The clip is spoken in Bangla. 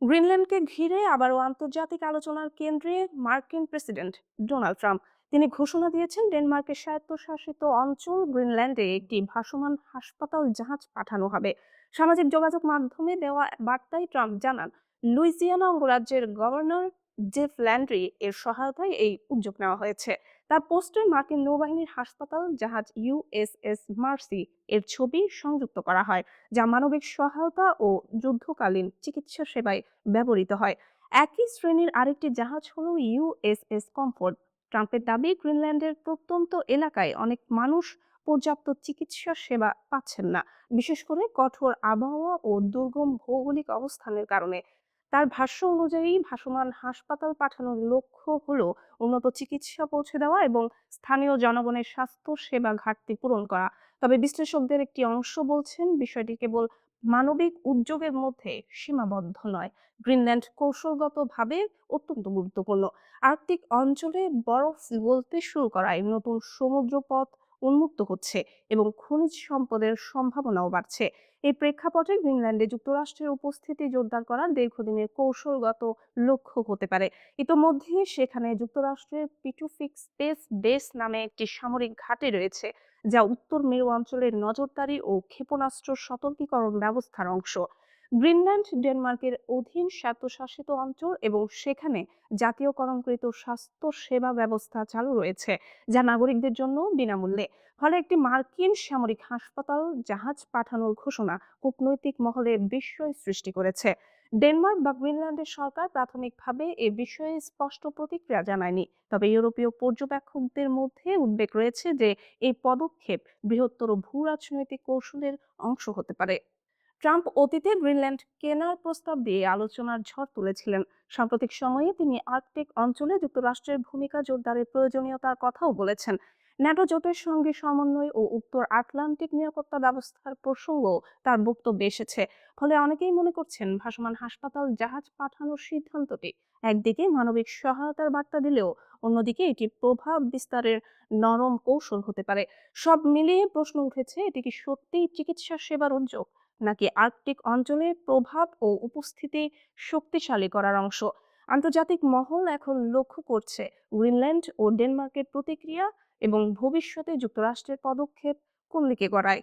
গ্রিনল্যান্ডকে ঘিরে আবারও আন্তর্জাতিক আলোচনার কেন্দ্রে মার্কিন প্রেসিডেন্ট ডোনাল্ড ট্রাম্প। তিনি ঘোষণা দিয়েছেন ডেনমার্কের স্বায়ত্তশাসিত অঞ্চল গ্রিনল্যান্ডে একটি ভাসমান হাসপাতাল জাহাজ পাঠানো হবে। সামাজিক যোগাযোগ মাধ্যমে দেওয়া বার্তায় ট্রাম্প জানান, লুইজিয়ানা অঙ্গরাজ্যের গভর্নর জেফ ল্যান্ড্রি এর সহায়তায় এই উদ্যোগ নেওয়া হয়েছে। তার পোস্টে মার্কিন নৌবাহিনীর হাসপাতাল জাহাজ ইউএসএস মার্সি এর ছবি সংযুক্ত করা হয়, যা মানবিক সহায়তা ও যুদ্ধকালীন চিকিৎসা সেবায় ব্যবহৃত হয়। একই শ্রেণীর আরেকটি জাহাজ হলো ইউএসএস কমফোর্ট। ট্রাম্পের দাবি, গ্রিনল্যান্ডের প্রত্যন্ত এলাকায় অনেক মানুষ পর্যাপ্ত চিকিৎসা সেবা পাচ্ছেন না, বিশেষ করে কঠোর আবহাওয়া ও দুর্গম ভৌগোলিক অবস্থানের কারণে। তার ভাষ্য অনুযায়ী ভাসমান হাসপাতাল পাঠানোর লক্ষ্য হলো উন্নত চিকিৎসা পৌঁছে দেওয়া এবং স্থানীয় জনগণের স্বাস্থ্য সেবা ঘাটতি পূরণ করা। তবে বিশ্লেষকদের একটি অংশ বলছেন, বিষয়টি কেবল মানবিক উদ্যোগের মধ্যে সীমাবদ্ধ নয়। গ্রিনল্যান্ড কৌশলগতভাবে অত্যন্ত গুরুত্বপূর্ণ। আর্কটিক অঞ্চলে বরফ গলতে শুরু করায় নতুন সমুদ্রপথ উন্মুক্ত হচ্ছে এবং খনিজ সম্পদের সম্ভাবনাও বাড়ছে। এই প্রেক্ষাপটে গ্রিনল্যান্ডে যুক্তরাষ্ট্রের উপস্থিতি জোরদার করা দীর্ঘদিনের কৌশলগত লক্ষ্য হতে পারে। ইতোমধ্যে সেখানে যুক্তরাষ্ট্রের পিটুফিক স্পেস বেস নামে একটি সামরিক ঘাঁটি রয়েছে, যা উত্তর মেরু অঞ্চলের নজরদারি ও ক্ষেপণাস্ত্র সতর্কীকরণ ব্যবস্থার অংশ। গ্রিনল্যান্ড ডেনমার্কের অধীন স্বায়ত্তশাসিত অঞ্চল এবং সেখানে জাতীয়করণকৃত স্বাস্থ্য সেবা ব্যবস্থা চালু রয়েছে, যা নাগরিকদের জন্য বিনামূল্যে। ফলে একটি মার্কিন সামরিক হাসপাতাল জাহাজ পাঠানোর ঘোষণা কূটনৈতিক মহলে বিস্ময় সৃষ্টি করেছে। ডেনমার্ক বা গ্রিনল্যান্ডের সরকার প্রাথমিকভাবে এ বিষয়ে স্পষ্ট প্রতিক্রিয়া জানায়নি, তবে ইউরোপীয় পর্যবেক্ষকদের মধ্যে উদ্বেগ রয়েছে যে এই পদক্ষেপ বৃহত্তর ভূ রাজনৈতিক কৌশলের অংশ হতে পারে। ট্রাম্প অতীতে গ্রিনল্যান্ড কেনার প্রস্তাব দিয়ে আলোচনার ঝড় তুলেছিলেন। সাম্প্রতিক সময়ে তিনি আর্কটিক অঞ্চলে যুক্তরাষ্ট্রের ভূমিকা জোরদারের প্রয়োজনীয়তার কথাও বলেছেন। ন্যাটো জোটের সঙ্গে সমন্বয় ও উত্তর আটলান্টিক নিরাপত্তা ব্যবস্থার প্রসঙ্গ তার বক্তব্যে এসেছে। ফলে অনেকেই মনে করছেন, ভাসমান হাসপাতাল জাহাজ পাঠানোর সিদ্ধান্তটি একদিকে মানবিক সহায়তার বার্তা দিলেও অন্যদিকে এটি প্রভাব বিস্তারের নরম কৌশল হতে পারে। সব মিলিয়ে প্রশ্ন উঠেছে, এটি কি সত্যিই চিকিৎসা সেবার উদ্যোগ, নাকি আর্কটিক অঞ্চলে প্রভাব ও উপস্থিতি শক্তিশালী করার অংশ? আন্তর্জাতিক মহল এখন লক্ষ্য করছে গ্রিনল্যান্ড ও ডেনমার্কের প্রতিক্রিয়া এবং ভবিষ্যতে যুক্তরাষ্ট্রের পদক্ষেপ কোন দিকে গড়ায়।